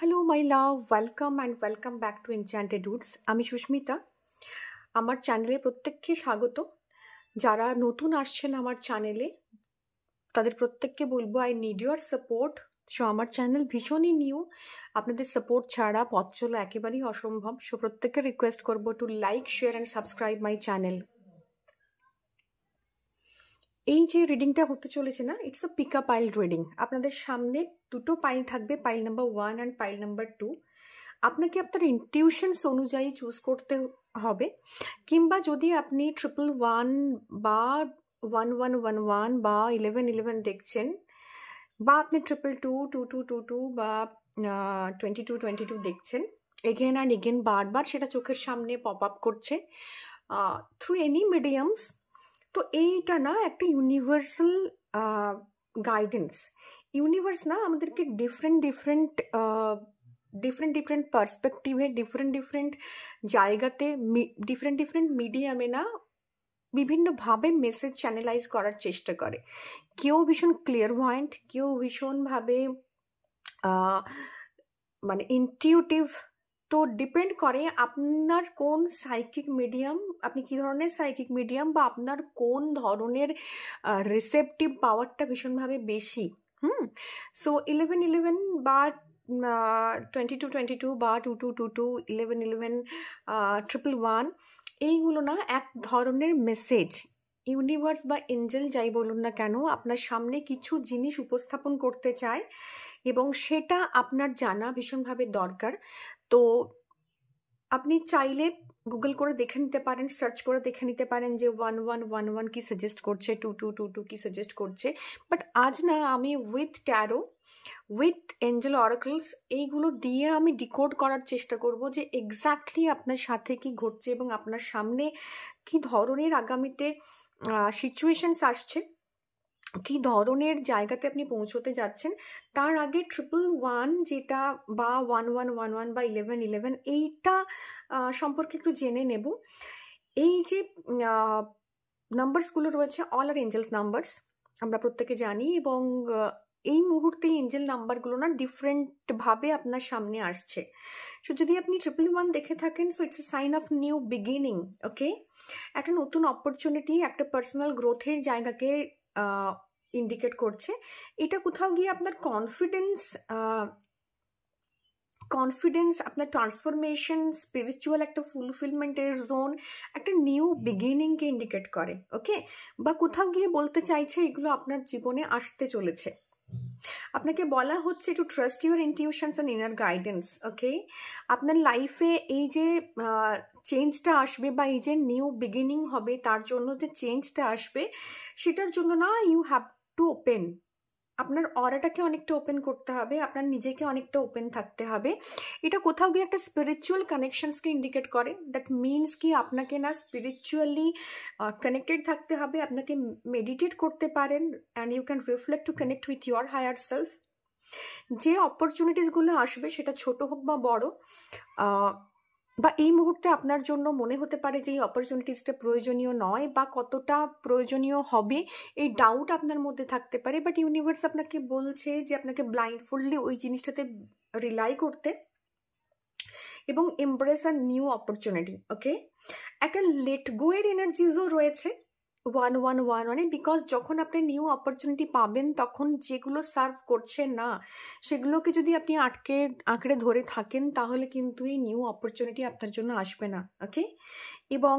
Hello, my love. Welcome and welcome back to Enchanted Woods. আমি সুস্মিতা। আমার চ্যানেলে প্রত্যেককে স্বাগত। যারা নতুন আসছেন আমার চ্যানেলে তাদের প্রত্যেককে বলবো I need your support. So আমার চ্যানেল ভীষণই নিউ, আপনাদের সাপোর্ট ছাড়া পথ চলা একেবারেই অসম্ভব। সো প্রত্যেককে রিকোয়েস্ট করবো to like, share and subscribe my channel. এই যে রিডিংটা হতে চলেছে না, it's a pick up pile reading. আপনাদের সামনে দুটো পাইল থাকবে, pile number 1 and pile number 2। আপনাকে আপনার ইনটিউশনস অনুযায়ী চুজ করতে হবে, কিংবা যদি আপনি 111 বা 1111 বা 1111 দেখছেন, বা আপনি 222 2222 বা 2222 দেখছেন, এগেন অ্যান্ড এগেন বারবার সেটা চোখের সামনে পপ আপ করছে থ্রু এনি মিডিয়ামস, তো এইটা না একটা ইউনিভার্সাল গাইডেন্স। ইউনিভার্স না আমাদেরকে ডিফারেন্ট ডিফারেন্ট পার্সপেক্টিভে, ডিফারেন্ট জায়গাতে, ডিফারেন্ট মিডিয়ামে না বিভিন্নভাবে মেসেজ চ্যানেলাইজ করার চেষ্টা করে। কেউ ভীষণ ক্লিয়ারভয়েন্ট, কেউ ভীষণভাবে মানে ইনটিউটিভ। তো ডিপেন্ড করে আপনার কোন সাইকিক মিডিয়াম, আপনি কী ধরনের সাইকিক মিডিয়াম, বা আপনার কোন ধরনের রিসেপটিভ পাওয়ারটা ভীষণভাবে বেশি। সো 1111 বা 2222 বা 2222, 1111, 111, এইগুলো না এক ধরনের মেসেজ। ইউনিভার্স বা এঞ্জেল যাই বলুন না কেন, আপনার সামনে কিছু জিনিস উপস্থাপন করতে চায় এবং সেটা আপনার জানা ভীষণভাবে দরকার। তো আপনি চাইলে গুগল করে দেখে নিতে পারেন, সার্চ করে দেখে নিতে পারেন যে 1111 কি সাজেস্ট করছে, 2222 কি সাজেস্ট করছে। বাট আজ না আমি উইথ ট্যারো, উইথ এঞ্জেল অরাকলস, এইগুলো দিয়ে আমি ডিকোড করার চেষ্টা করব যে এক্স্যাক্টলি আপনার সাথে কি ঘটছে এবং আপনার সামনে কি ধরনের আগামীতে সিচুয়েশনস আসছে, কি ধরনের জায়গাতে আপনি পৌঁছতে যাচ্ছেন। তার আগে 111 যেটা, বা 1111 বা 1111, এইটা সম্পর্কে একটু জেনে নেব। এই যে নাম্বারসগুলো রয়েছে, অল আর এঞ্জেলস নাম্বারস, আমরা প্রত্যেকে জানি, এবং এই মুহূর্তে এঞ্জেল নাম্বারগুলো না ডিফারেন্টভাবে আপনার সামনে আসছে। সো যদি আপনি 111 দেখে থাকেন, so it's a sign of new beginning. Okay, একটা নতুন অপরচুনিটি, একটা পার্সোনাল গ্রোথের জায়গাকে ইন্ডিকেট করছে। এটা কোথাও গিয়ে আপনার কনফিডেন্স, আপনার ট্রান্সফরমেশন, স্পিরিচুয়াল একটা ফুলফিলমেন্টের জোন, একটা নিউ বিগিনিংকে ইন্ডিকেট করে। ওকে, বা কোথাও গিয়ে বলতে চাইছে এগুলো আপনার জীবনে আসতে চলেছে। আপনাকে বলা হচ্ছে to trust your intuitions and inner guidance. Okay, আপনার লাইফে এই যে চেঞ্জটা আসবে, বা এই যে নিউ বিগিনিং হবে, তার জন্য যে চেঞ্জটা আসবে, সেটার জন্য না ইউ হ্যাভ টু ওপেন, আপনার অরাটাকে অনেকটা ওপেন করতে হবে, আপনার নিজেকে অনেকটা ওপেন থাকতে হবে। এটা কোথাও গিয়ে একটা স্পিরিচুয়াল কানেকশনসকে ইন্ডিকেট করে। দ্যাট মিনস কি আপনাকে না স্পিরিচুয়ালি কানেক্টেড থাকতে হবে, আপনাকে মেডিটেট করতে পারেন, and you can reflect to connect with your higher self. যে অপরচুনিটিসগুলো আসবে, সেটা ছোট হোক বা বড়, বা এই মুহূর্তে আপনার জন্য মনে হতে পারে যে এই অপরচুনিটিসটা প্রয়োজনীয় নয়, বা কতটা প্রয়োজনীয় হবে এই ডাউট আপনার মধ্যে থাকতে পারে। বাট ইউনিভার্স আপনাকে বলছে যে আপনাকে ব্লাইন্ডফুললি ওই জিনিসটাতে রিলাই করতে এবং এমব্রেস আর নিউ অপরচুনিটি। ওকে, একটা লেট গো এর এনার্জিসও রয়েছে 1111, বিকজ যখন আপনি নিউ অপরচুনিটি পাবেন, তখন যেগুলো সার্ভ করছে না সেগুলোকে যদি আপনি আঁকড়ে ধরে থাকেন, তাহলে কিন্তু এই নিউ অপরচুনিটি আপনার জন্য আসবে না। ওকে, এবং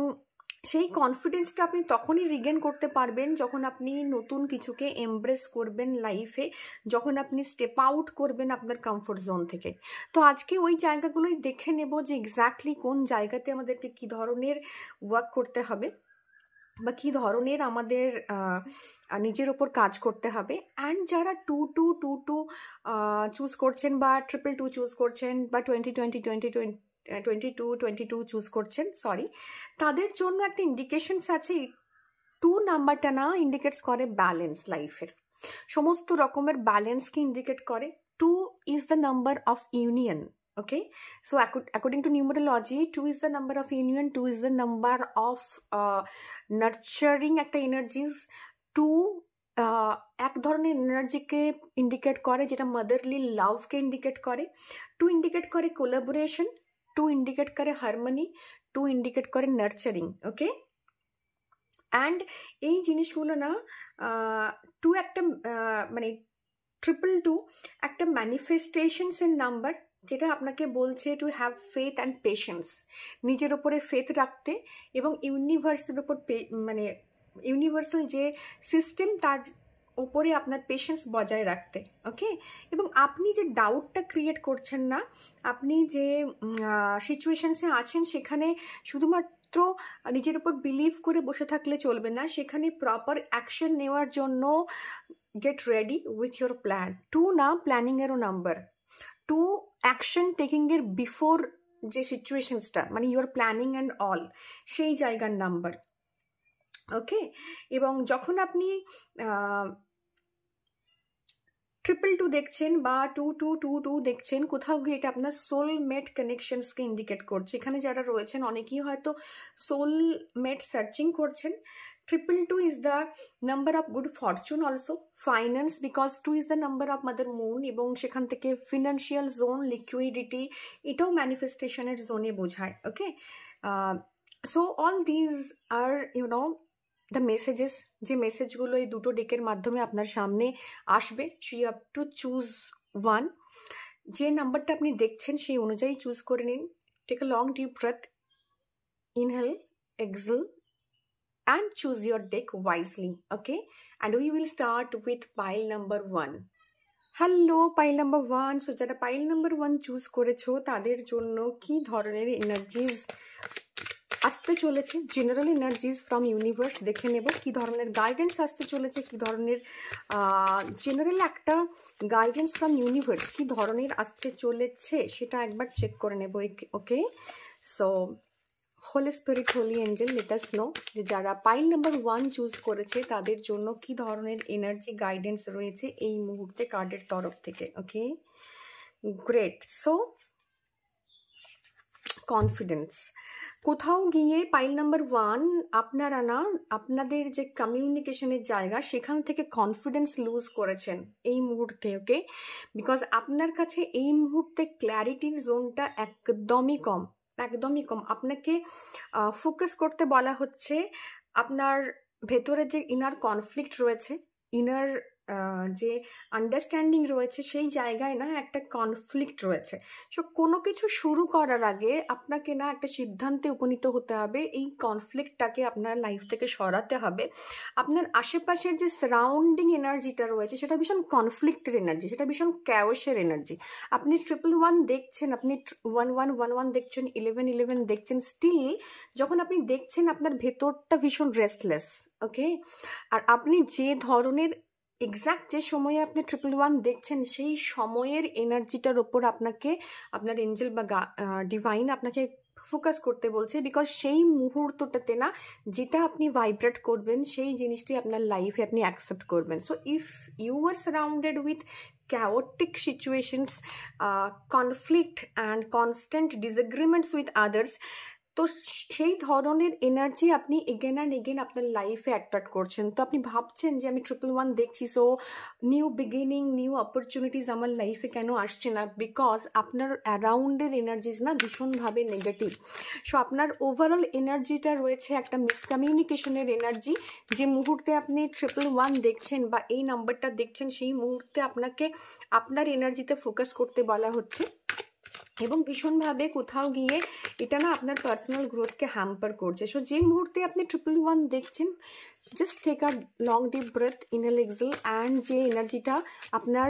সেই কনফিডেন্সটা আপনি তখনই রিগেন করতে পারবেন যখন আপনি নতুন কিছুকে এমব্রেস করবেন লাইফে, যখন আপনি স্টেপ আউট করবেন আপনার কমফোর্ট জোন থেকে। তো আজকে ওই জায়গাগুলোই দেখে নেব যে এক্স্যাক্টলি কোন জায়গাতে আমাদেরকে কী ধরনের ওয়ার্ক করতে হবে, বা কী ধরনের আমাদের নিজের ওপর কাজ করতে হবে। অ্যান্ড যারা 2222 চুজ করছেন, বা 222 চুজ করছেন, বা 2222 চুজ করছেন, সরি, তাদের জন্য একটা ইন্ডিকেশনস আছে। 2 নাম্বারটা না ইন্ডিকেটস করে ব্যালেন্স, লাইফের সমস্ত রকমের ব্যালেন্সকে ইন্ডিকেট করে। 2 is the number of union. Okay, so according to numerology, 2 is the number of union, 2 is the number of nurturing একটা energies, 2 এক ধরনের এনার্জিকে ইন্ডিকেট করে যেটা মাদারলি লাভকে ইন্ডিকেট করে, 2 ইন্ডিকেট করে কোলাবোরেশন, 2 ইন্ডিকেট করে হারমোনি, 2 ইন্ডিকেট করে নার্চারিং। ওকে, অ্যান্ড এই জিনিসগুলো না 2 একটা মানে 222 একটা ম্যানিফেস্টেশনসের নাম্বার, যেটা আপনাকে বলছে to have faith and patience, নিজের ওপরে ফেথ রাখতে এবং ইউনিভার্সের ওপর মানে ইউনিভার্সাল যে সিস্টেম তার ওপরে আপনার পেশেন্স বজায় রাখতে। ওকে, এবং আপনি যে ডাউটটা ক্রিয়েট করছেন না, আপনি যে সিচুয়েশনসে আছেন সেখানে শুধুমাত্র নিজের উপর বিলিভ করে বসে থাকলে চলবে না, সেখানে প্রপার অ্যাকশন নেওয়ার জন্য get ready with your plan. 2 না প্ল্যানিংয়েরও নাম্বার, 2 অ্যাকশন টেকিংয়ের বিফোর যে সিচুয়েশনসটা মানে ইউর প্ল্যানিং অ্যান্ড অল, সেই জায়গার নাম্বার। ওকে, এবং যখন আপনি 222 দেখছেন বা 2222 দেখছেন, কোথাও গিয়ে এটা আপনার সোলমেট কানেকশনসকে ইন্ডিকেট করছে। এখানে যারা রয়েছেন অনেকেই হয়তো সোলমেট সার্চিং করছেন। 222 is the number of good fortune, also finance, because 2 is the number of mother moon, এবং সেখান থেকে ফিনান্সিয়াল জোন, লিকুইডিটি, এটাও ম্যানিফেস্টেশনের জোনে বোঝায়। Okay, so all these are the messages, যে মেসেজগুলো এই দুটো ডেকের মাধ্যমে আপনার সামনে আসবে। So you have to choose one. যে নাম্বারটা আপনি দেখছেন সেই অনুযায়ী চুজ করে নিন। Take a long deep breath, inhale, exhale, and choose your deck wisely. Okay, and we will start with pile number 1. Hello pile number 1। So যারা pile number 1 choose করেছো তাদের জন্য কি ধরনের এনার্জিজ আসতে চলেছে, জেনারেল এনার্জিজ ফ্রম ইউনিভার্স দেখে নেব, কি ধরনের গাইডেন্স আসতে চলেছে, কি ধরনের জেনারেল একটা গাইডেন্স ফ্রম ইউনিভার্স কি ধরনের আসতে চলেছে সেটা একবার চেক করে নেব। Okay, so holy spirit, holy angel, let us know যে যারা পাইল নাম্বার 1 চুজ করেছে তাদের জন্য কি ধরনের এনার্জি গাইডেন্স রয়েছে এই মুহূর্তে কার্ডের তরফ থেকে। ওকে, গ্রেট। সো কনফিডেন্স, কোথাও গিয়ে পাইল নাম্বার 1 আপনারা না আপনাদের যে কমিউনিকেশনের জায়গা সেখান থেকে কনফিডেন্স লুজ করেছেন এই মুহূর্তে। ওকে, বিকজ আপনার কাছে এই মুহূর্তে ক্ল্যারিটির জোনটা একদমই কম। আপনাকে ফোকাস করতে বলা হচ্ছে আপনার ভেতরে যে ইনার কনফ্লিক্ট রয়েছে, ইনার যে আন্ডারস্ট্যান্ডিং রয়েছে, সেই জায়গায় না একটা কনফ্লিক্ট রয়েছে। সো কোনো কিছু শুরু করার আগে আপনাকে না একটা সিদ্ধান্তে উপনীত হতে হবে, এই কনফ্লিক্টটাকে আপনার লাইফ থেকে সরাতে হবে। আপনার আশেপাশের যে সারাউন্ডিং এনার্জিটা রয়েছে সেটা ভীষণ কনফ্লিক্টের এনার্জি, সেটা ভীষণ ক্যাওসের এনার্জি। আপনি 111 দেখছেন, আপনি 1111 দেখছেন, 1111 দেখছেন, স্টিল যখন আপনি দেখছেন আপনার ভেতরটা ভীষণ রেস্টলেস। ওকে, আর আপনি যে ধরনের এক্স্যাক্ট যে সময়ে আপনি 111 দেখছেন সেই সময়ের এনার্জিটার ওপর আপনাকে আপনার এঞ্জেল বা ডিভাইন আপনাকে ফোকাস করতে বলছে, বিকজ সেই মুহূর্তটাতে না যেটা আপনি ভাইব্রেট করবেন সেই জিনিসটি আপনার লাইফে আপনি অ্যাকসেপ্ট করবেন। So if you are surrounded with chaotic situations, conflict and constant disagreements with others, তো সেই ধরনের এনার্জি আপনি এগেন অ্যান্ড এগেন আপনার লাইফে অ্যাট্রাক্ট করছেন। তো আপনি ভাবছেন যে আমি 111 দেখছি, so new beginning, new opportunities আমার লাইফে কেন আসছে না, বিকজ আপনার অ্যারাউন্ডের এনার্জিস না ভীষণভাবে নেগেটিভ। সো আপনার ওভারঅল এনার্জিটা রয়েছে একটা মিসকমিউনিকেশনের এনার্জি। যে মুহূর্তে আপনি 111 দেখছেন বা এই নাম্বারটা দেখছেন সেই মুহূর্তে আপনাকে আপনার এনার্জিতে ফোকাস করতে বলা হচ্ছে, এবং ভীষণভাবে কোথাও গিয়ে এটা না আপনার পার্সোনাল গ্রোথকে হ্যাম্পার করছে। সো যে মুহূর্তে আপনি 111 দেখছেন, just take a long deep breath, inhale, exhale, and যে এনার্জিটা আপনার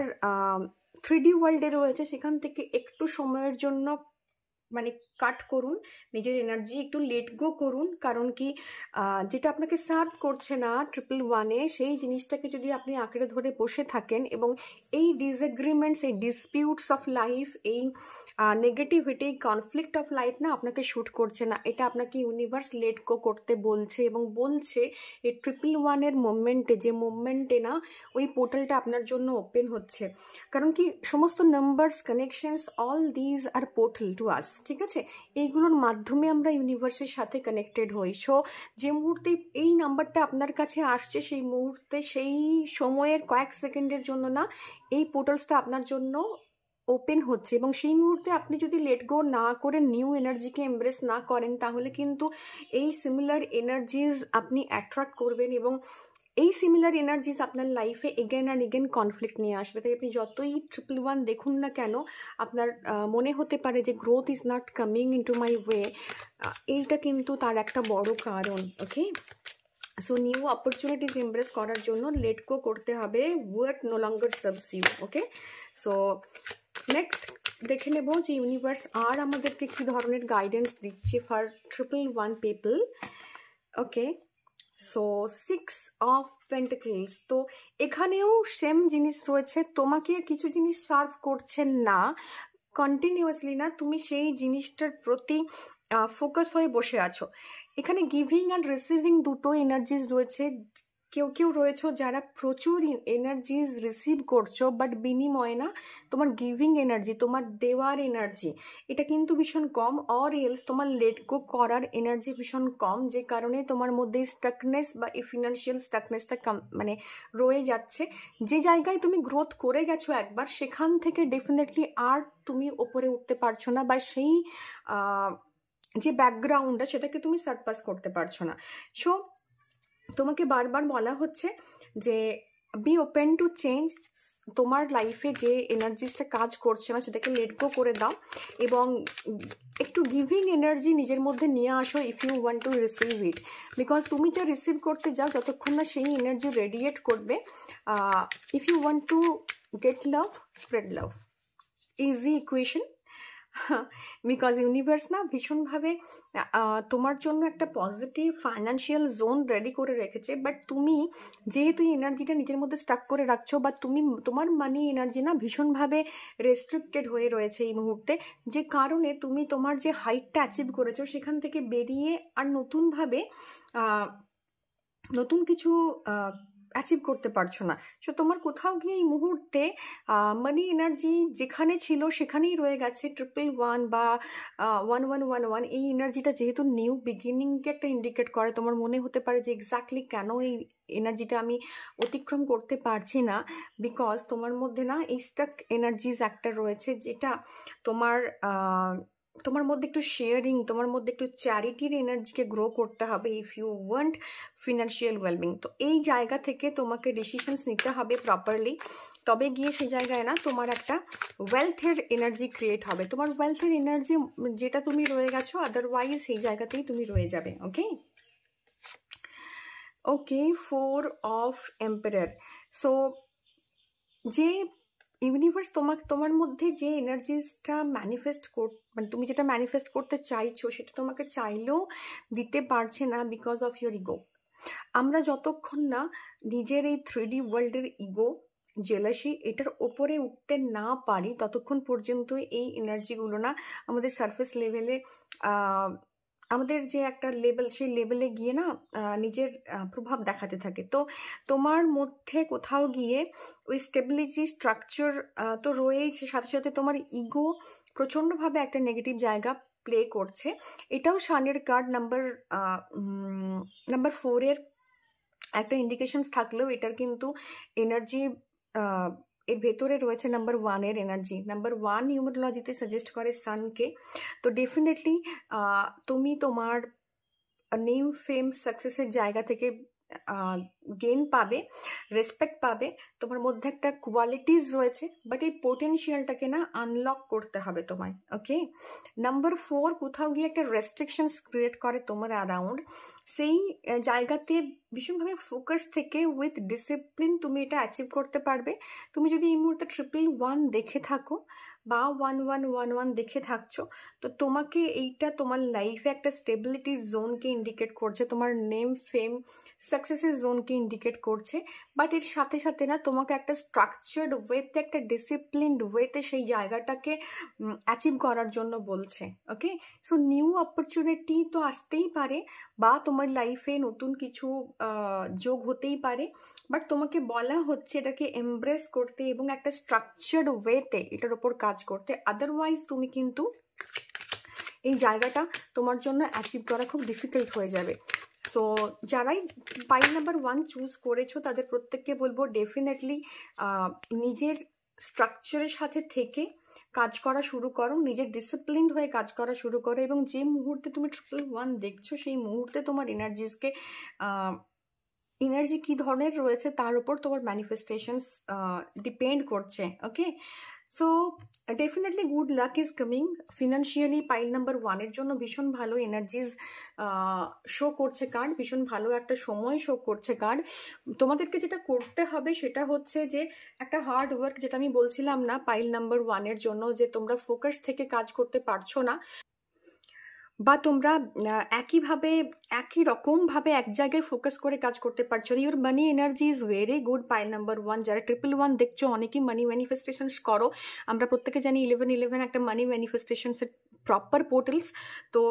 3D ওয়ার্ল্ডে রয়েছে সেখান থেকে একটু সময়ের জন্য মানে কাট করুন, নিজের এনার্জি একটু লেট গো করুন। কারণ কি যেটা আপনাকে সার্ভ করছে না 111-এ, সেই জিনিসটাকে যদি আপনি আঁকড়ে ধরে বসে থাকেন এবং এই ডিসএগ্রিমেন্টস, এই ডিসপিউটস অফ লাইফ, এই নেগেটিভিটি, কনফ্লিক্ট অফ লাইফ না আপনাকে শ্যুট করছে না, এটা আপনাকে ইউনিভার্স লেট গো করতে বলছে এবং বলছে এই 111-এর মোমেন্টে, যে মোমেন্টে না ওই পোর্টালটা আপনার জন্য ওপেন হচ্ছে। কারণ কি সমস্ত numbers, connections, all these R portal to us, ঠিক আছে? এইগুলোর মাধ্যমে আমরা ইউনিভার্সের সাথে কানেক্টেড হই। সো যে মুহূর্তে এই নাম্বারটা আপনার কাছে আসছে, সেই মুহূর্তে সেই সময়ের কয়েক সেকেন্ডের জন্য না এই পোর্টালসটা আপনার জন্য ওপেন হচ্ছে, এবং সেই মুহূর্তে আপনি যদি লেট গো না করে নিউ এনার্জিকে এমব্রেস না করেন, তাহলে কিন্তু এই সিমিলার এনার্জিজ আপনি অ্যাট্রাক্ট করবেন, এবং এই সিমিলার এনার্জিস আপনার লাইফে এগেন অ্যান্ড এগেন কনফ্লিক্ট নিয়ে আসবে। তাই আপনি যতই 111 দেখুন না কেন, আপনার মনে হতে পারে যে growth is not coming into my way, এইটা কিন্তু তার একটা বড় কারণ। Okay, so new opportunities embrace করার জন্য লেট গো করতে হবে what no longer serves you. Okay, so next দেখে নেব যে ইউনিভার্স আর আমাদেরকে কী ধরনের গাইডেন্স দিচ্ছে for 111 people. Okay, so 6 of pentacles. তো এখানেও সেম জিনিস রয়েছে, তোমাকে কিছু জিনিস সার্ভ করছেন না কন্টিনিউয়াসলি, না তুমি সেই জিনিসটার প্রতি ফোকাস হয়ে বসে আছো। এখানে গিভিং অ্যান্ড রিসিভিং দুটো এনার্জিজ রয়েছে। কেউ কেউ রয়েছে যারা প্রচুর এনার্জিজ রিসিভ করছো, বাট বিনিময়ে না তোমার গিভিং এনার্জি, তোমার দেওয়ার এনার্জি এটা কিন্তু ভীষণ কম, অর এলস তোমার লেট গো করার এনার্জি ভীষণ কম, যে কারণে তোমার মধ্যে স্টাকনেস বা এই ফিনান্সিয়াল স্টাকনেসটা মানে রয়ে যাচ্ছে। যে জায়গায় তুমি গ্রোথ করে গেছো একবার, সেখান থেকে ডেফিনেটলি আর তুমি ওপরে উঠতে পারছো না, বা সেই যে ব্যাকগ্রাউন্ডটা সেটাকে তুমি সারপাস করতে পারছো না। সো তোমাকে বারবার বলা হচ্ছে যে বি ওপেন টু চেঞ্জ। তোমার লাইফে যে এনার্জিসটা কাজ করছে না সেটাকে লেট গো করে দাও, এবং একটু গিভিং এনার্জি নিজের মধ্যে নিয়ে আসো if you want to receive it. Because তুমি যা রিসিভ করতে যাও, যতক্ষণ না সেই এনার্জি রেডিয়েট করবে, if you want to get love, spread love, easy equation. Because universe না ভীষণভাবে তোমার জন্য একটা পজিটিভ ফাইন্যান্সিয়াল জোন রেডি করে রেখেছে, বাট তুমি যেহেতু এই এনার্জিটা নিজের মধ্যে স্টাক করে রাখছো, বা তোমার মানি এনার্জি না ভীষণভাবে রেস্ট্রিক্টেড হয়ে রয়েছে এই মুহূর্তে, যে কারণে তুমি তোমার যে হাইটটা অ্যাচিভ করেছো সেখান থেকে বেরিয়ে আর নতুনভাবে নতুন কিছু অ্যাচিভ করতে পারছো না। সো তোমার কোথাও গিয়ে এই মুহূর্তে মানি এনার্জি যেখানে ছিল সেখানেই রয়ে গেছে। 111 বা 1111 এই এনার্জিটা যেহেতু নিউ বিগিনিংকে একটা ইন্ডিকেট করে, তোমার মনে হতে পারে যে এক্স্যাক্টলি কেন এই এনার্জিটা আমি অতিক্রম করতে পারছি না, বিকজ তোমার মধ্যে না এই স্টাক এনার্জিজ একটা রয়েছে, যেটা তোমার মধ্যে একটু শেয়ারিং, তোমার মধ্যে একটু চ্যারিটির এনার্জিকে গ্রো করতে হবে if you want financial wellbeing. তো এই জায়গা থেকে তোমাকে ডিসিশনস নিতে হবে প্রপারলি, তবে গিয়ে সেই জায়গায় না তোমার একটা ওয়েলথের এনার্জি ক্রিয়েট হবে। তোমার ওয়েলথের এনার্জি যেটা তুমি রয়ে গেছো, আদারওয়াইজ সেই জায়গাতেই তুমি রয়ে যাবে। ওকে, ওকে, 4 অফ এম্পায়ার। সো যে ইউনিভার্স তোমার মধ্যে যে এনার্জিসটা মানে তুমি যেটা ম্যানিফেস্ট করতে চাইছো, সেটা তোমাকে চাইলেও দিতে পারছে না বিকজ অফ ইয়োর ইগো। আমরা যতক্ষণ না নিজের এই 3D ওয়ার্ল্ডের ইগো, জেলাসি এটার ওপরে উঠতে না পারি, ততক্ষণ পর্যন্ত এই এনার্জিগুলো না আমাদের সারফেস লেভেলে, আমাদের যে একটা লেভেল, সেই লেভেলে গিয়ে না নিজের প্রভাব দেখাতে থাকে। তো তোমার মধ্যে কোথাও গিয়ে ওই স্টেবিলিটি স্ট্রাকচার তো রয়েছে, সাথে সাথে তোমার ইগো প্রচণ্ডভাবে একটা নেগেটিভ জায়গা প্লে করছে। এটাও শানের কার্ড নাম্বার 4-এর একটা ইন্ডিকেশনস থাকলেও এটার কিন্তু এনার্জি এর ভেতরে রয়েছে নাম্বার 1-এর এনার্জি। নাম্বার 1 নিউমেরোলজিতে সাজেস্ট করে সানকে। তো ডেফিনেটলি তুমি তোমার নেম, ফেম, সাকসেসের জায়গা থেকে গেইন পাবে, রেসপেক্ট পাবে, তোমার মধ্যে একটা কোয়ালিটিস রয়েছে, বাট এই পোটেনশিয়ালটাকে না আনলক করতে হবে তোমায়। ওকে, নাম্বার 4 কোথাও গিয়ে একটা রেস্ট্রিকশনস ক্রিয়েট করে তোমার অ্যারাউন্ড, সেই জায়গাতে ভীষণভাবে ফোকাস থেকে উইথ ডিসিপ্লিন তুমি এটা অ্যাচিভ করতে পারবে। তুমি যদি এই মুহূর্তে 111 দেখে থাকো বা 1111 দেখে থাকছো, তো তোমাকে এইটা তোমার লাইফে একটা স্টেবিলিটির জোনকে ইন্ডিকেট করছে, তোমার নেম, ফেম, সাকসেসের জোনকে ইন্ডিকেট করছে, বাট এর সাথে সাথে না তোমাকে একটা স্ট্রাকচার্ড ওয়েতে, একটা ডিসিপ্লিনড ওয়েতে সেই জায়গাটাকে অ্যাচিভ করার জন্য বলছে। ওকে, সো নিউ অপরচুনিটি তো আসতেই পারে, বা তোমার লাইফে নতুন কিছু যোগ হতেই পারে, বাট তোমাকে বলা হচ্ছে এটাকে এমব্রেস করতে এবং একটা স্ট্রাকচার্ড ওয়েতে এটার ওপর কাজ করতে। আদারওয়াইজ তুমি কিন্তু এই জায়গাটা তোমার জন্য অ্যাচিভ করা খুব ডিফিকাল্ট হয়ে যাবে। সো যারাই পাইল নাম্বার 1 চুজ করেছো তাদের প্রত্যেককে বলবো ডেফিনেটলি নিজের স্ট্রাকচারের সাথে থেকে কাজ করা শুরু করো, নিজের ডিসিপ্লিন হয়ে কাজ করা শুরু করো, এবং যে মুহূর্তে তুমি 111 দেখছো সেই মুহূর্তে তোমার এনার্জি কী ধরনের রয়েছে তার উপর তোমার ম্যানিফেস্টেশনস ডিপেন্ড করছে। Okay, so definitely good luck is coming. Financially pile number 1-এর জন্য ভীষণ ভালো এনার্জিজ শো করছে কার্ড, ভীষণ ভালো একটা সময় শো করছে কার্ড। তোমাদেরকে যেটা করতে হবে সেটা হচ্ছে যে একটা হার্ড ওয়ার্ক, যেটা আমি বলছিলাম না পাইল নাম্বার 1-এর জন্য, যে তোমরা ফোকাস থেকে কাজ করতে পারছো না, বা তোমরা একই রকমভাবে এক জায়গায় ফোকাস করে কাজ করতে পারছো। Your money energy is very good pile number 1। যারা 111 দেখছো অনেকেই মানি ম্যানিফেস্টেশনস করো। আমরা প্রত্যেকে জানি 1111 একটা মানি ম্যানিফেস্টেশনসের প্রপার পোর্টালস। তো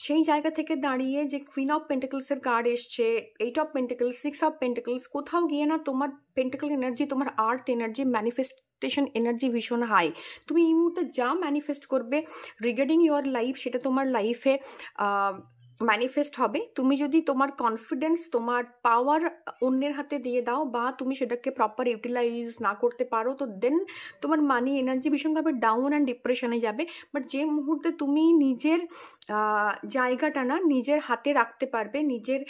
সেই জায়গা থেকে দাঁড়িয়ে যে কুইন অফ পেন্টিকলসের কার্ড এসছে, 8 অফ পেন্টিকলস, 6 অফ পেন্টিকলস, কোথাও গিয়ে না তোমার পেন্টিকল এনার্জি, তোমার আর্থ এনার্জি, ম্যানিফেস্টেশন এনার্জি ভীষণ হাই। তুমি এই মুহূর্তে যা ম্যানিফেস্ট করবে রিগার্ডিং ইউর লাইফ সেটা তোমার লাইফে ম্যানিফেস্ট হবে। তুমি যদি তোমার কনফিডেন্স, তোমার পাওয়ার অন্যের হাতে দিয়ে দাও, বা তুমি সেটাকে প্রপার ইউটিলাইজ না করতে পারো, তো দেন তোমার মানি এনার্জি ভীষণভাবে ডাউন অ্যান্ড ডিপ্রেশনে যাবে। বাট যে মুহূর্তে তুমি নিজের জায়গাটা না নিজের হাতে রাখতে পারবে, নিজের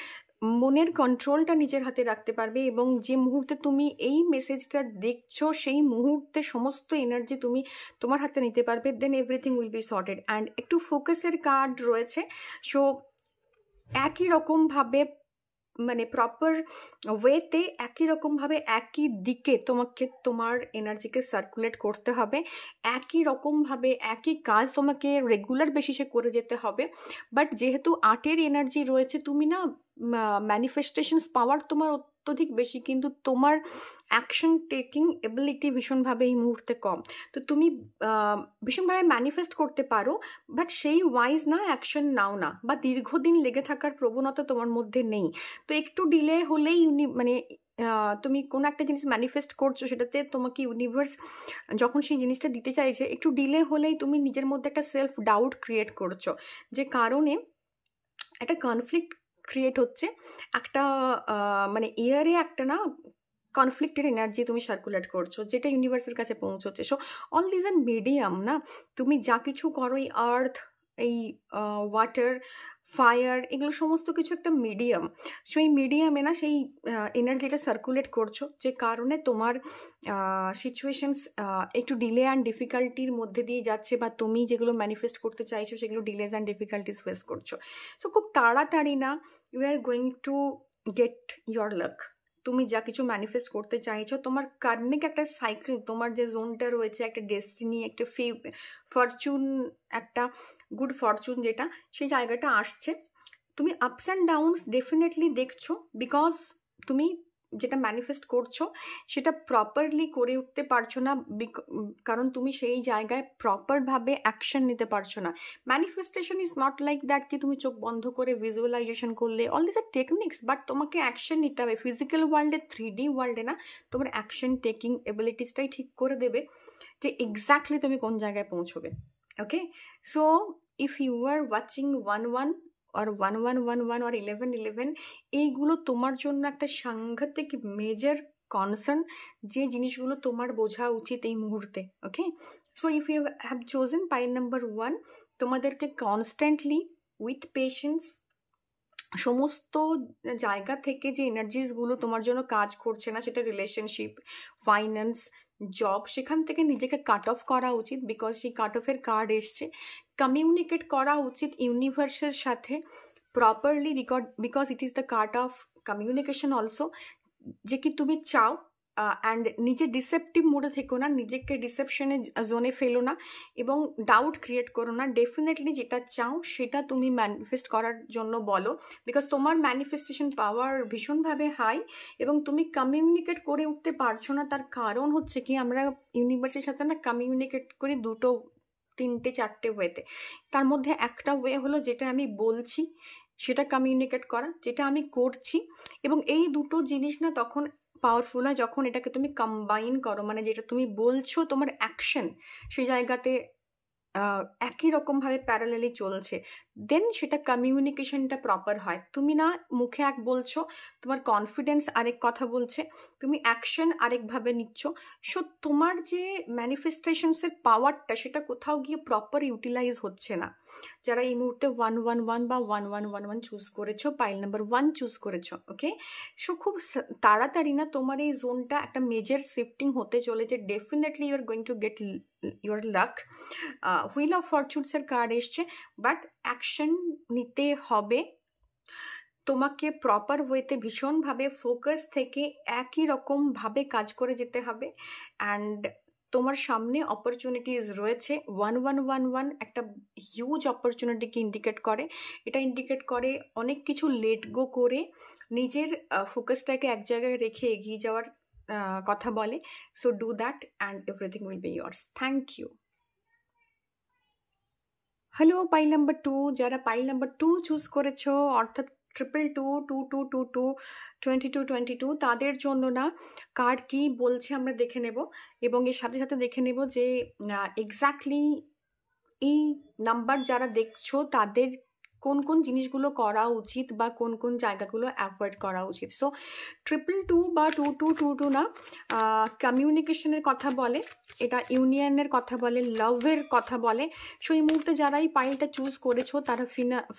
মনের কন্ট্রোলটা নিজের হাতে রাখতে পারবে, এবং যে মুহূর্তে তুমি এই মেসেজটা দেখছো সেই মুহূর্তে সমস্ত এনার্জি তুমি তোমার হাতে নিতে পারবে, then everything will be sorted. And একটু ফোকাসের কার্ড রয়েছে। সো একই রকমভাবে, মানে প্রপার ওয়েতে, একই রকমভাবে একই দিকে তোমাকে তোমার এনার্জিকে সার্কুলেট করতে হবে, একই রকমভাবে একই কাজ তোমাকে রেগুলার বেসিসে করে যেতে হবে। বাট যেহেতু 8-এর এনার্জি রয়েছে, তুমি না ম্যানিফেস্টেশনস পাওয়ার তোমার অত্যধিক বেশি, কিন্তু তোমার অ্যাকশন টেকিং এবিলিটি ভীষণভাবে এই মুহূর্তে কম। তো তুমি ভীষণভাবে ম্যানিফেস্ট করতে পারো, বাট সেই ওয়াইজ না অ্যাকশন নাও না, বা দীর্ঘদিন লেগে থাকার প্রবণতা তোমার মধ্যে নেই। তো একটু ডিলে হলেই মানে তুমি কোনো একটা জিনিস ম্যানিফেস্ট করছো, সেটাতে তোমাকে ইউনিভার্স যখন সেই জিনিসটা দিতে চাইছে, একটু ডিলে হলেই তুমি নিজের মধ্যে একটা সেলফ ডাউট ক্রিয়েট করছো, যে কারণে একটা কনফ্লিক্ট ক্রিয়েট হচ্ছে, একটা মানে ইয়ারে একটা না কনফ্লিক্টের এনার্জি তুমি সার্কুলেট করছো, যেটা ইউনিভার্সের কাছে পৌঁছচ্ছে। So all these R medium না, তুমি যা কিছু করো, এই আর্থ, এই ওয়াটার, ফায়ার, এগুলো সমস্ত কিছু একটা মিডিয়াম। সো এই মিডিয়ামে না সেই এনার্জিটা সার্কুলেট করছো, যে কারণে তোমার সিচুয়েশনস একটু ডিলে অ্যান্ড ডিফিকাল্টির মধ্যে দিয়ে যাচ্ছে, বা তুমি যেগুলো ম্যানিফেস্ট করতে চাইছো সেগুলো ডিলেজ অ্যান্ড ডিফিকাল্টিস ফেস করছো। সো খুব তাড়াতাড়ি না you are going to get your luck. তুমি যা কিছু ম্যানিফেস্ট করতে চাইছো, তোমার কার্মিক একটা সাইকেল, তোমার যে জোনটা রয়েছে, একটা ডেস্টিনি, একটা ফরচুন, একটা গুড ফরচুন, যেটা সেই জায়গাটা আসছে। তুমি আপস অ্যান্ড ডাউনস ডেফিনেটলি দেখছো, বিকজ তুমি যেটা ম্যানিফেস্ট করছো সেটা প্রপারলি করে উঠতে পারছো না, কারণ তুমি সেই জায়গায় প্রপারভাবে অ্যাকশন নিতে পারছো না। Manifestation is not like that কি তুমি চোখ বন্ধ করে ভিজুয়ালাইজেশন করলে, all this are techniques, but তোমাকে অ্যাকশন নিতে হবে। ফিজিক্যাল ওয়ার্ল্ডে, 3D ওয়ার্ল্ডে না, তোমার অ্যাকশন টেকিং এবিলিটিসটাই ঠিক করে দেবে যে এক্স্যাক্টলি তুমি কোন জায়গায় পৌঁছবে। Okay, so if you are watching 11 or 1111 or 1111, এইগুলো তোমার জন্য একটা সাংঘাতিক মেজর কনসার্ন, যে জিনিসগুলো তোমার বোঝা উচিত এই মুহূর্তে। Okay, so if you have chosen pile number 1, তোমাদেরকে কনস্ট্যান্টলি উইথ পেশেন্স সমস্ত জায়গা থেকে যে এনার্জিসগুলো তোমার জন্য কাজ করছে না, সেটা রিলেশনশিপ, ফাইন্যান্স, জব, সেখান থেকে নিজেকে কাট অফ করা উচিত, বিকজ সেই কাট অফের কার্ড এসছে। কমিউনিকেট করা উচিত ইউনিভার্সের সাথে properly, because it is the card of communication also, যে কি তুমি চাও। অ্যান্ড নিজে ডিসেপটিভ মোডে থেকো না, নিজেকে ডিসেপশনের জোনে ফেলো না, এবং ডাউট ক্রিয়েট করো না। ডেফিনেটলি যেটা চাও সেটা তুমি ম্যানিফেস্ট করার জন্য বলো, বিকজ তোমার ম্যানিফেস্টেশন পাওয়ার ভীষণভাবে হাই, এবং তুমি কমিউনিকেট করে উঠতে পারছো না। তার কারণ হচ্ছে কি, আমরা ইউনিভার্সের সাথে না কমিউনিকেট করি 2, 3, 4 ওয়েতে। তার মধ্যে একটা ওয়ে হলো যেটা আমি বলছি সেটা কমিউনিকেট করা, যেটা আমি করছি, এবং এই দুটো জিনিস না তখন পাওয়ারফুল হয় যখন এটাকে তুমি কম্বাইন করো, মানে যেটা তুমি বলছো তোমার অ্যাকশন সেই জায়গাতে একই রকমভাবে প্যারালালি চলছে, দেন সেটা কমিউনিকেশনটা প্রপার হয়। তুমি না মুখে এক বলছো, তোমার কনফিডেন্স আরেক কথা বলছে, তুমি অ্যাকশন আরেকভাবে নিচ্ছ। সো তোমার যে ম্যানিফেস্টেশনসের পাওয়ারটা সেটা কোথাও গিয়ে প্রপার ইউটিলাইজ হচ্ছে না। যারা এই মুহূর্তে 111 বা 1111 চুজ করেছো, পাইল নাম্বার 1 চুজ করেছো, ওকে, সো খুব তাড়াতাড়ি না তোমার এই জোনটা একটা মেজর শিফটিং হতে চলেছে। Definitely you are going to get your luck. Wheel of ফরচুনসের কার্ড এসছে, বাট অ্যাকশন নিতে হবে তোমাকে, প্রপার ওয়েতে ভীষণভাবে ফোকাস থেকে একই রকমভাবে কাজ করে যেতে হবে। অ্যান্ড তোমার সামনে অপরচুনিটিস রয়েছে। 1111 একটা হিউজ অপরচুনিটিকে ইন্ডিকেট করে। এটা ইন্ডিকেট করে অনেক কিছু লেট গো করে নিজের ফোকাসটাকে এক জায়গায় রেখে এগিয়ে যাওয়ার কথা বলে। So do that and everything will be yours. Thank you. Hello pile number 2, যারা পাইল নাম্বার 2 চুজ করেছো, অর্থাৎ 2222222222, তাদের জন্য না কার্ড কি বলছে আমরা দেখে নেব, এবং এর সাথে সাথে দেখে নেব যে এক্স্যাক্টলি এই নাম্বার যারা দেখছো তাদের কোন কোন জিনিসগুলো করা উচিত বা কোন কোন জায়গাগুলো অ্যাভয়েড করা উচিত। সো 2222 বা 2222 না কমিউনিকেশনের কথা বলে, এটা ইউনিয়নের কথা বলে, লাভের কথা বলে। সো এই মুহূর্তে যারা এই পাইলটা চুজ করেছো তারা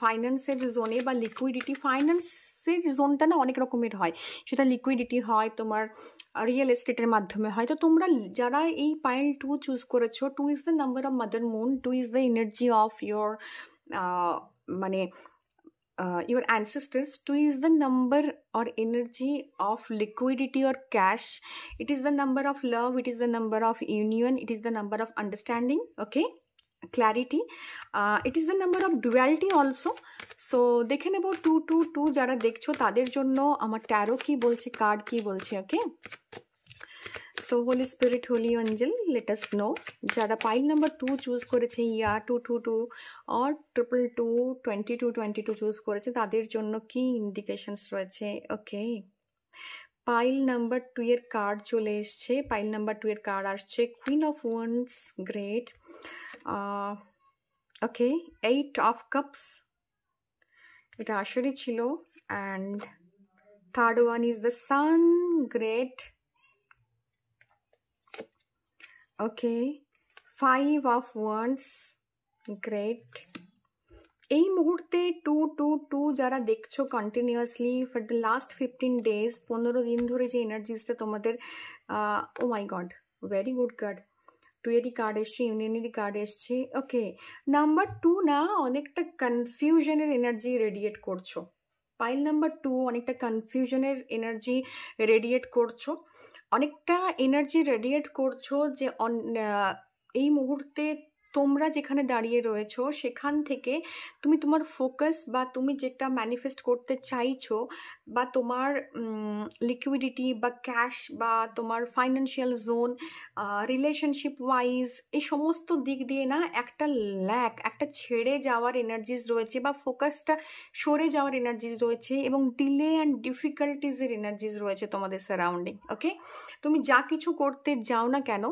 ফাইন্যান্সের জোনে বা লিকুইডিটি, ফাইন্যান্সের জোনটা না অনেক রকমের হয়, সেটা লিকুইডিটি হয়, তোমার রিয়েল এস্টেটের মাধ্যমে হয়। তো তোমরা যারা এই পাইল 2 চুজ করেছো, 2 is the number of mother moon, 2 is the energy of your মানে your ancestors, 2 is the number or energy of liquidity or cash, it is the number of love, it is the number of union, it is the number of understanding, okay, clarity, it is the number of duality also. So দেখে নেব 222 যারা দেখছো তাদের জন্য আমার taro কি বলছে, card কি বলছে, okay. So holy spirit, holy angel, let us know যারা পাইল নাম্বার 2 চুজ করেছে, ইয়া 222 অর 2222 2222 চুজ করেছে, তাদের জন্য কি ইন্ডিকেশনস রয়েছে, ওকে। পাইল নাম্বার 2 এর কার্ড চলে এসছে। পাইল নাম্বার 2 এর কার্ড আসছে queen of wands, great, okay, 8 of cups, এটা আসলে ছিল, and third one is the sun, great, okay, 5 of wands, great. এই মুহূর্তে 222 যারা দেখছো continuously for the last 15 days, 15 দিন ধরে যে এনার্জিসটা তোমাদের, ও মাই গড, ভেরি গুড কার্ড, 2 এরই কার্ড এসছে, ইউনিয়নেরই কার্ড এসছে, ওকে। নাম্বার 2 না অনেকটা কনফিউশনের এনার্জি রেডিয়েট করছো। পাইল নাম্বার 2 অনেকটা কনফিউশনের এনার্জি রেডিয়েট করছো, অনেকটা এনার্জি রেডিয়েট করছো যে এই মুহূর্তে তোমরা যেখানে দাঁড়িয়ে রয়েছো সেখান থেকে তুমি তোমার ফোকাস বা তুমি যেটা ম্যানিফেস্ট করতে চাইছো, বা তোমার লিকুইডিটি বা ক্যাশ বা তোমার ফাইন্যান্সিয়াল জোন, রিলেশনশিপ ওয়াইজ, এই সমস্ত দিক দিয়ে না একটা ল্যাক, একটা ছেড়ে যাওয়ার এনার্জিস রয়েছে, বা ফোকাসটা সরে যাওয়ার এনার্জিস রয়েছে, এবং ডিলে অ্যান্ড ডিফিকাল্টিজের এনার্জিস রয়েছে তোমাদের সারাউন্ডিং, ওকে। তুমি যা কিছু করতে যাও না কেন,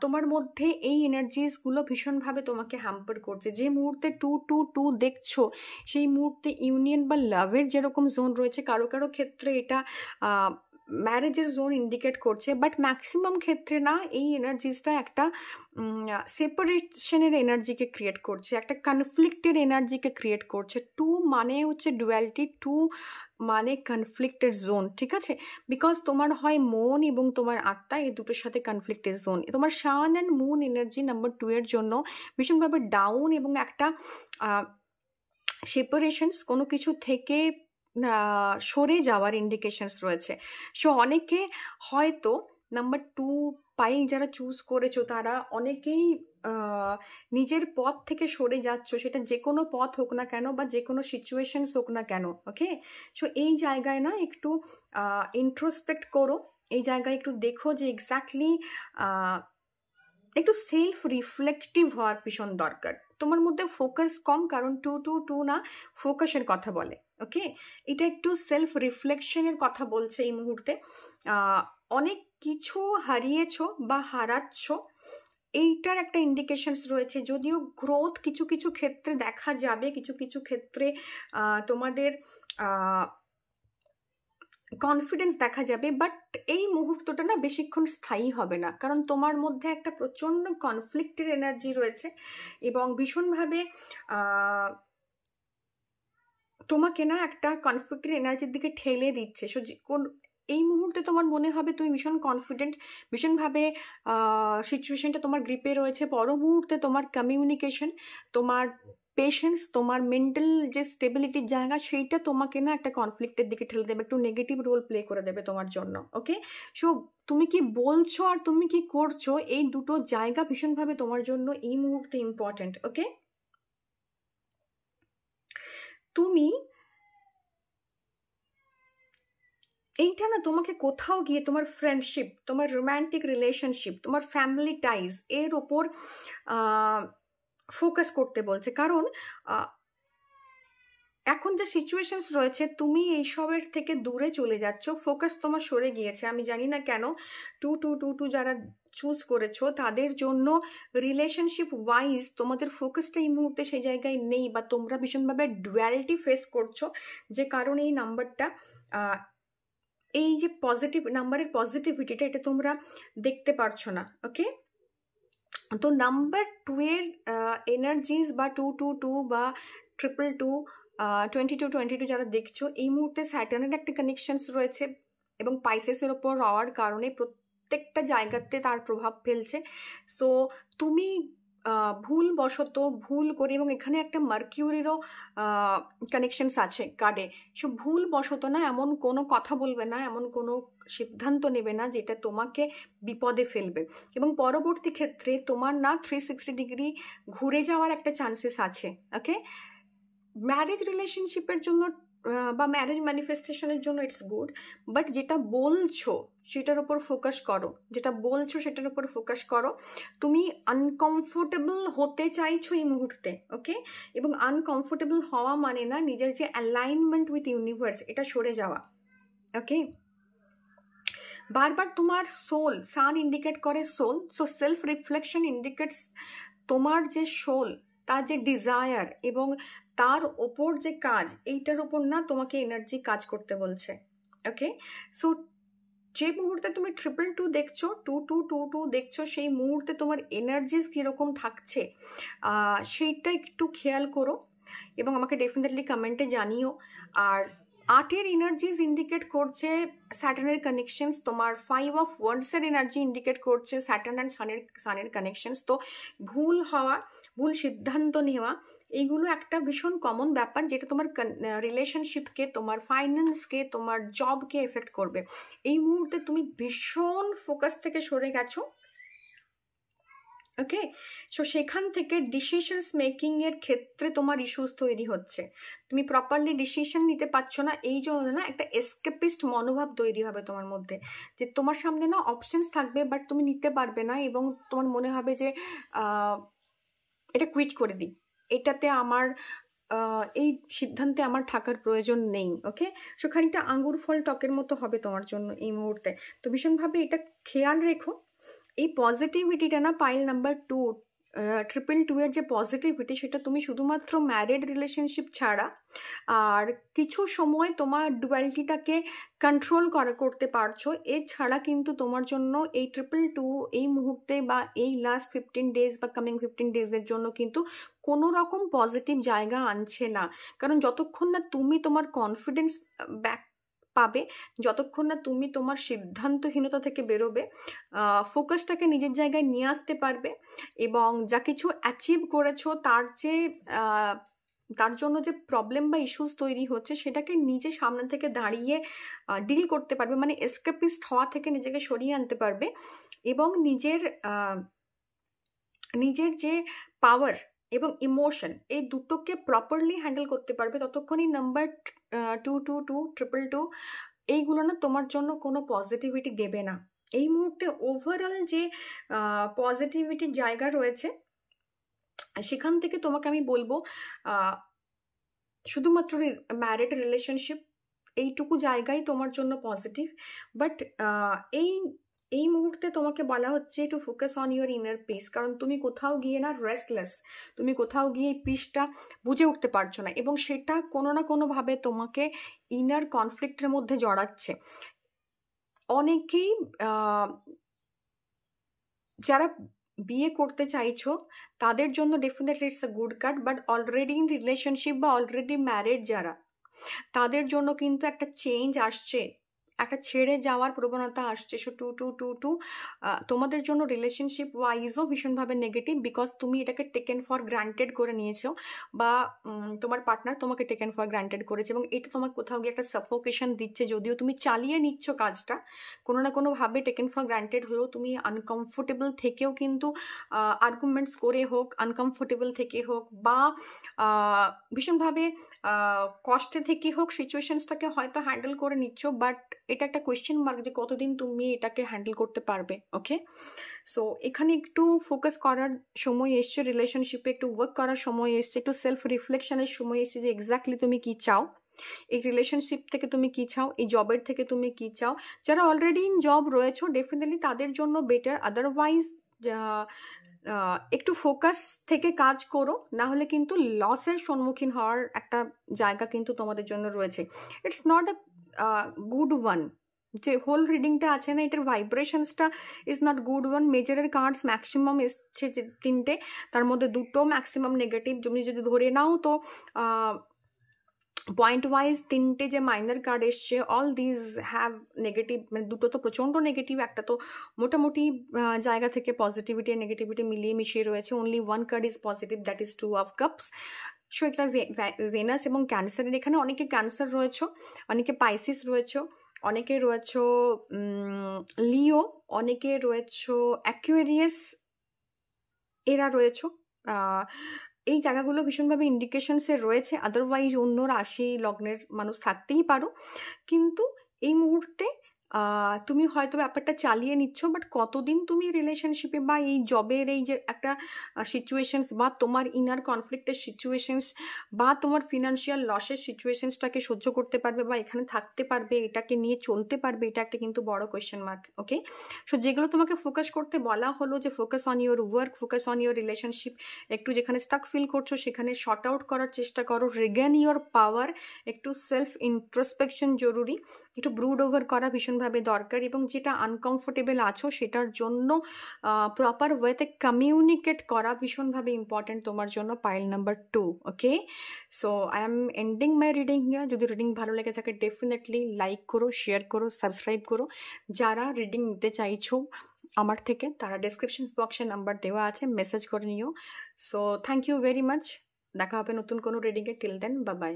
তোমার মধ্যে এই এনার্জিসগুলো ভীষণভাবে তোমাকে হ্যাম্পার করছে। যে মুহূর্তে 222 দেখছো সেই মুহূর্তে ইউনিয়ন বা লাভের যেরকম জোন রয়েছে, কারো কারো ক্ষেত্রে এটা ম্যারেজের জোন ইন্ডিকেট করছে, বাট ম্যাক্সিমাম ক্ষেত্রে না এই এনার্জিসটা একটা সেপারেশনের এনার্জিকে ক্রিয়েট করছে, একটা কনফ্লিক্টের এনার্জিকে ক্রিয়েট করছে। 2 মানে হচ্ছে ডুয়ালিটি, 2 মানে কনফ্লিক্টের জোন, ঠিক আছে। বিকজ তোমার হয় মন এবং তোমার আত্মা, এই দুটোর সাথে কনফ্লিক্টের জোন। তোমার সান অ্যান্ড মুন এনার্জি নাম্বার 2 এর জন্য ভীষণভাবে ডাউন এবং একটা সেপারেশনস, কোনো কিছু থেকে সরে যাওয়ার ইন্ডিকেশনস রয়েছে। সো অনেকে হয়তো নাম্বার 2 পাইল যারা চুজ করেছো তারা অনেকেই নিজের পথ থেকে সরে যাচ্ছ, সেটা যে কোনো পথ হোক না কেন বা যে কোনো সিচুয়েশনস হোক না কেন, ওকে। সো এই জায়গায় না একটু ইন্ট্রোস্পেক্ট করো, এই জায়গায় একটু দেখো যে এক্স্যাক্টলি একটু সেলফ রিফ্লেক্টিভ হওয়ার ভীষণ দরকার। তোমার মধ্যে ফোকাস কম, কারণ 222 না ফোকাসের কথা বলে, ওকে। এটা একটু সেলফ রিফ্লেকশনের কথা বলছে এই মুহূর্তে। অনেক কিছু হারিয়েছো বা হারাচ্ছ, এইটার একটা ইন্ডিকেশনস রয়েছে। যদিও গ্রোথ কিছু কিছু ক্ষেত্রে দেখা যাবে, কিছু কিছু ক্ষেত্রে তোমাদের কনফিডেন্স দেখা যাবে, বাট এই মুহূর্তটা না বেশিক্ষণ স্থায়ী হবে না, কারণ তোমার মধ্যে একটা প্রচণ্ড কনফ্লিক্টের এনার্জি রয়েছে এবং ভীষণভাবে তোমাকে না একটা কনফ্লিক্টের এনার্জির দিকে ঠেলে দিচ্ছে। সো এই মুহূর্তে তোমার মনে হবে তুমি ভীষণ কনফিডেন্ট, ভীষণভাবে সিচুয়েশনটা তোমার গ্রিপে রয়েছে। পর মুহূর্তে তোমার কমিউনিকেশন, তোমার পেশেন্স, তোমার মেন্টাল যে স্টেবিলিটির জায়গা, সেইটা তোমাকে না একটা কনফ্লিক্টের দিকে ঠেলে দেবে, একটু নেগেটিভ রোল প্লে করে দেবে তোমার জন্য। ওকে, সো তুমি কি বলছো আর তুমি কি করছো, এই দুটো জায়গা ভীষণভাবে তোমার জন্য এই মুহূর্তে ইম্পর্টেন্ট। ওকে, তুমি এইটা না তোমাকে কোথাও গিয়ে তোমার ফ্রেন্ডশিপ, তোমার রোম্যান্টিক রিলেশনশিপ, তোমার ফ্যামিলি টাইজ এর ওপর ফোকাস করতে বলছে। কারণ এখন যে সিচুয়েশনস রয়েছে, তুমি এইসবের থেকে দূরে চলে যাচ্ছ, ফোকাস তোমার সরে গিয়েছে। আমি জানি না কেন 2222 যারা চুজ করেছো তাদের জন্য রিলেশনশিপ ওয়াইজ তোমাদের ফোকাসটা এই মুহূর্তে সেই জায়গায় নেই, বা তোমরা ভীষণভাবে ডুয়ালিটি ফেস করছো, যে কারণে এই নাম্বারটা এই যে পজিটিভ নাম্বারের পজিটিভিটিটা এটা তোমরা দেখতে পারছো না। ওকে, তো নাম্বার 2 এর এনার্জিস বা 222 বা 222 2222 যারা দেখছো, এই মুহূর্তে স্যাটার্নের একটা কানেকশনস রয়েছে এবং পাইসেসের ওপর হওয়ার কারণে প্রত্যেকটা জায়গাতে তার প্রভাব ফেলছে। সো তুমি ভুলবশত ভুল করে, এবং এখানে একটা মার্কিউরিরও কানেকশনস আছে কার্ডে, সো ভুলবশত না এমন কোনো কথা বলবে না, এমন কোনো সিদ্ধান্ত নেবে না যেটা তোমাকে বিপদে ফেলবে, এবং পরবর্তী ক্ষেত্রে তোমার না 360 ডিগ্রি ঘুরে যাওয়ার একটা চান্সেস আছে। ওকে, ম্যারেজ রিলেশনশিপের জন্য বা ম্যারেজ ম্যানিফেস্টেশনের জন্য ইটস গুড, বাট যেটা বলছো সেটার উপর ফোকাস করো, যেটা বলছো সেটার উপর ফোকাস করো। তুমি আনকমফোর্টেবল হতে চাইছো এই মুহূর্তে। ওকে, এবং আনকমফোর্টেবল হওয়া মানে না নিজের যে অ্যালাইনমেন্ট উইথ ইউনিভার্স এটা সরে যাওয়া। ওকে, বারবার তোমার সোল, সান ইন্ডিকেট করে soul, so self reflection indicates তোমার যে সোল, তার যে ডিজায়ার এবং তার ওপর যে কাজ, এইটার ওপর না তোমাকে এনার্জি কাজ করতে বলছে। ওকে, সো যে মুহূর্তে তুমি 222 দেখছো, 2222 দেখছো, সেই মুহূর্তে তোমার এনার্জিস কীরকম থাকছে সেইটা একটু খেয়াল করো এবং আমাকে ডেফিনেটলি কমেন্টে জানিও। আর 8-এর এনার্জিস ইন্ডিকেট করছে স্যাটার্নের কানেকশনস, তোমার 5 অফ ওয়ান্ডসের এনার্জি ইন্ডিকেট করছে স্যাটার্ন অ্যান্ড সানের কানেকশনস। তো ভুল হওয়া, ভুল সিদ্ধান্ত নেওয়া, এইগুলো একটা ভীষণ কমন ব্যাপার, যেটা তোমার রিলেশনশিপকে, তোমার ফাইন্যান্সকে, তোমার জবকে এফেক্ট করবে। এই মুহূর্তে তুমি ভীষণ ফোকাস থেকে সরে গেছো। ওকে, সো সেখান থেকে ডিসিশনস মেকিংয়ের ক্ষেত্রে তোমার ইস্যুস তৈরি হচ্ছে, তুমি প্রপারলি ডিসিশন নিতে পারছো না, এই জন্য না একটা এসকেপিস্ট মনোভাব তৈরি হবে তোমার মধ্যে, যে তোমার সামনে না অপশনস থাকবে বাট তুমি নিতে পারবে না, এবং তোমার মনে হবে যে এটা কুইট করে দিই, এটাতে আমার এই সিদ্ধান্তে আমার থাকার প্রয়োজন নেই। ওকে, সো খানিকটা আঙ্গুর ফল টকের মতো হবে তোমার জন্য এই মুহূর্তে। তো ভীষণভাবে এটা খেয়াল রেখো। এই পজিটিভিটিটা না পাইল নাম্বার 2 222 এর যে পজিটিভিটি, সেটা তুমি শুধুমাত্র ম্যারিড রিলেশনশিপ ছাড়া আর কিছু সময় তোমার ডুয়ালিটিটাকে কন্ট্রোল করতে পারছো, এছাড়া কিন্তু তোমার জন্য এই 222 এই মুহূর্তে বা এই লাস্ট 15 ডেজ বা কামিং 15 ডেজের জন্য কিন্তু কোনো রকম পজিটিভ জায়গা আনছে না। কারণ যতক্ষণ না তুমি তোমার কনফিডেন্স ব্যাক পাবে, যতক্ষণ না তুমি তোমার সিদ্ধান্তহীনতা থেকে বেরোবে, ফোকাসটাকে নিজের জায়গায় নিয়ে আসতে পারবে, এবং যা কিছু অ্যাচিভ করেছো তার জন্য যে প্রবলেম বা ইস্যুস তৈরি হচ্ছে সেটাকে নিজে সামনে থেকে দাঁড়িয়ে ডিল করতে পারবে, মানে এসকেপিস্ট হওয়া থেকে নিজেকে সরিয়ে আনতে পারবে, এবং নিজের যে পাওয়ার এবং ইমোশন এই দুটোকে প্রপারলি হ্যান্ডেল করতে পারবে। ততক্ষণই নাম্বার 222 222 এইগুলো না তোমার জন্য কোনো পজিটিভিটি দেবে না। এই মুহূর্তে ওভারঅল যে পজিটিভিটির জায়গা রয়েছে, সেখান থেকে তোমাকে আমি বলবো শুধুমাত্র ম্যারিড রিলেশনশিপ এইটুকু জায়গায় তোমার জন্য পজিটিভ, বাট এই মুহূর্তে তোমাকে বলা হচ্ছে to focus on your inner piece, কারণ তুমি কোথাও গিয়ে না রেস্টলেস, তুমি কোথাও গিয়ে পিসটা বুঝে উঠতে পারছো না, এবং সেটা কোনো না কোনোভাবে তোমাকে ইনার কনফ্লিক্টের মধ্যে জড়াচ্ছে। অনেকেই যারা বিয়ে করতে চাইছো তাদের জন্য definitely it's a good card, but already in relationship বা অলরেডি ম্যারিড যারা, তাদের জন্য কিন্তু একটা চেঞ্জ আসছে, একটা ছেড়ে যাওয়ার প্রবণতা আসছে। So two two two two তোমাদের জন্য রিলেশনশিপ ওয়াইজও ভীষণভাবে নেগেটিভ, বিকজ তুমি এটাকে টেকেন ফর গ্রান্টেড করে নিয়েছো, বা তোমার পার্টনার তোমাকে টেকেন ফর গ্রান্টেড করেছে, এবং এটা তোমাকে কোথাও গিয়ে একটা সাফোকেশন দিচ্ছে। যদিও তুমি চালিয়ে নিচ্ছ কাজটা, কোনো না কোনোভাবে টেকেন ফর গ্রান্টেড হয়েও তুমি আনকমফোর্টেবল থেকেও কিন্তু আর্গুমেন্টস করে হোক, আনকমফোর্টেবল থেকে হোক, বা ভীষণভাবে কষ্টে থেকে হোক, সিচুয়েশনসটাকে হয়তো হ্যান্ডেল করে নিচ্ছ, বাট এটা একটা কোয়েশ্চেন মার্ক যে কতদিন তুমি এটাকে হ্যান্ডেল করতে পারবে। ওকে, সো এখানে একটু ফোকাস করার সময় এসছে, রিলেশনশিপে একটু ওয়ার্ক করার সময় এসছে, একটু সেলফ রিফ্লেকশনের সময় এসছে যে এক্স্যাক্টলি তুমি কি চাও, এই রিলেশনশিপ থেকে তুমি কি চাও, এই জবের থেকে তুমি কি চাও। যারা অলরেডি ইন জব রয়েছে ডেফিনেটলি তাদের জন্য বেটার, আদারওয়াইজ একটু ফোকাস থেকে কাজ করো, না হলে কিন্তু লসের সম্মুখীন হওয়ার একটা জায়গা কিন্তু তোমাদের জন্য রয়েছে। It's not a good one, যে হোল রিডিংটা আছে না, এটার ভাইব্রেশনসটা ইজ নট গুড ওয়ান। মেজরের কার্ডস ম্যাক্সিমাম এসছে যে 3টে, তার মধ্যে 2টো ম্যাক্সিমাম নেগেটিভ। তুমি যদি ধরে নাও তো পয়েন্ট ওয়াইজ 3টে যে মাইনার কার্ড এসছে, অল দিজ হ্যাভ নেগেটিভ, মানে 2টো তো প্রচণ্ড নেগেটিভ, একটা তো মোটামুটি জায়গা থেকে পজিটিভিটি আর নেগেটিভিটি মিলিয়ে মিশিয়ে রয়েছে। Only one card is positive, that is 2 of cups. So এটা ভেনাস এবং ক্যান্সারের, এখানে অনেকে ক্যান্সার রয়েছে, অনেকে পাইসিস রয়েছে, অনেকে রয়েছে লিও, অনেকে রয়েছে অ্যাকুয়ারিয়াস, এরা রয়েছে। এই জায়গাগুলো ভীষণভাবে ইন্ডিকেশনসে রয়েছে। আদারওয়াইজ অন্য রাশি লগ্নের মানুষ থাকতেই পারো, কিন্তু এই মুহূর্তে তুমি হয়তো ব্যাপারটা চালিয়ে নিচ্ছ, বাট কতদিন তুমি রিলেশনশিপে বা এই জবের এই যে একটা সিচুয়েশনস, বা তোমার ইনার কনফ্লিক্টের সিচুয়েশনস, বা তোমার ফিনান্সিয়াল লসের সিচুয়েশনসটাকে সহ্য করতে পারবে বা এখানে থাকতে পারবে, এটাকে নিয়ে চলতে পারবে, এটা একটা কিন্তু বড় কোয়েশ্চেন মার্ক। ওকে, সো যেগুলো তোমাকে ফোকাস করতে বলা হলো, যে focus on your work, focus on your relationship, একটু যেখানে স্টাক ফিল করছো সেখানে শর্ট আউট করার চেষ্টা করো, রিগেন ইউর পাওয়ার, একটু সেলফ ইন্ট্রোস্পেকশন জরুরি, একটু ব্রুড ওভার করা ভীষণভাবে দরকার, এবং যেটা আনকমফোর্টেবল আছো সেটার জন্য প্রপার ওয়েতে কমিউনিকেট করা ভীষণভাবে ইম্পর্টেন্ট তোমার জন্য, pile number 2। Okay, so I am ending my reading here. যদি রিডিং ভালো লেগে থাকে ডেফিনেটলি লাইক করো, শেয়ার করো, সাবস্ক্রাইব করো। যারা রিডিং নিতে চাইছো আমার থেকে, তারা ডেসক্রিপশন বক্সে নাম্বার দেওয়া আছে, মেসেজ করে নিও। So thank you very much, দেখা হবে নতুন কোনো রিডিংয়ে। Till then, bye by.